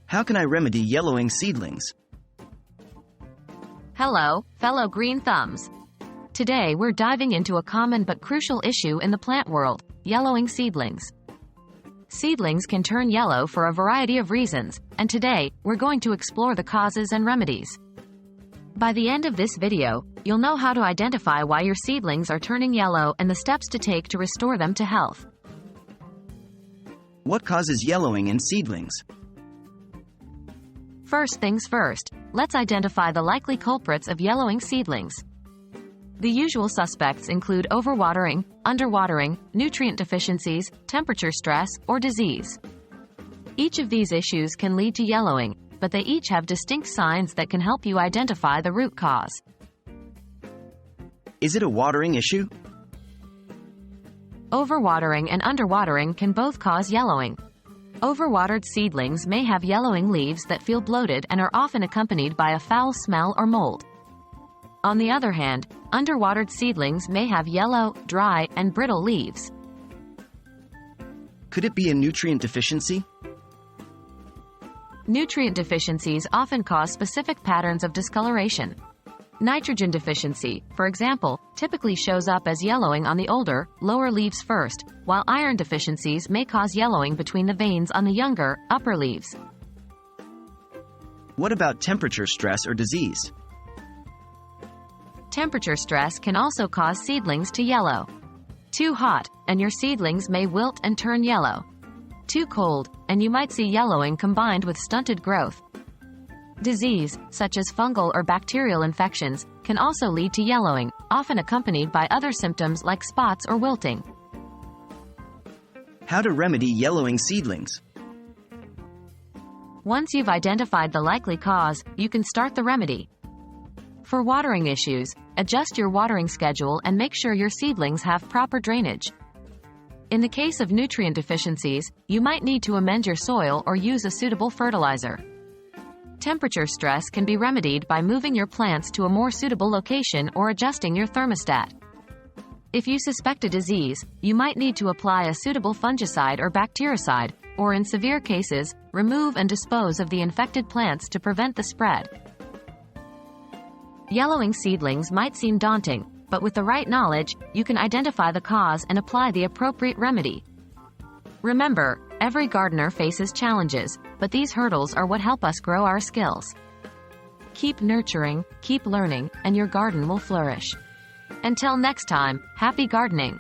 How can I remedy yellowing seedlings? Hello, fellow green thumbs. Today we're diving into a common but crucial issue in the plant world, yellowing seedlings. Seedlings can turn yellow for a variety of reasons, and today, we're going to explore the causes and remedies. By the end of this video, you'll know how to identify why your seedlings are turning yellow and the steps to take to restore them to health. What causes yellowing in seedlings? First things first, let's identify the likely culprits of yellowing seedlings. The usual suspects include overwatering, underwatering, nutrient deficiencies, temperature stress, or disease. Each of these issues can lead to yellowing, but they each have distinct signs that can help you identify the root cause. Is it a watering issue? Overwatering and underwatering can both cause yellowing. Overwatered seedlings may have yellowing leaves that feel bloated and are often accompanied by a foul smell or mold. On the other hand, underwatered seedlings may have yellow, dry, and brittle leaves. Could it be a nutrient deficiency? Nutrient deficiencies often cause specific patterns of discoloration. Nitrogen deficiency, for example, typically shows up as yellowing on the older, lower leaves first, while iron deficiencies may cause yellowing between the veins on the younger, upper leaves. What about temperature stress or disease? Temperature stress can also cause seedlings to yellow. Too hot, and your seedlings may wilt and turn yellow. Too cold, and you might see yellowing combined with stunted growth. Disease, such as fungal or bacterial infections, can also lead to yellowing, often accompanied by other symptoms like spots or wilting. How to remedy yellowing seedlings? Once you've identified the likely cause, you can start the remedy. For watering issues, adjust your watering schedule and make sure your seedlings have proper drainage. In the case of nutrient deficiencies, you might need to amend your soil or use a suitable fertilizer. Temperature stress can be remedied by moving your plants to a more suitable location or adjusting your thermostat. If you suspect a disease, you might need to apply a suitable fungicide or bactericide, or in severe cases, remove and dispose of the infected plants to prevent the spread. Yellowing seedlings might seem daunting, but with the right knowledge, you can identify the cause and apply the appropriate remedy. Remember, every gardener faces challenges, but these hurdles are what help us grow our skills. Keep nurturing, keep learning, and your garden will flourish. Until next time, happy gardening!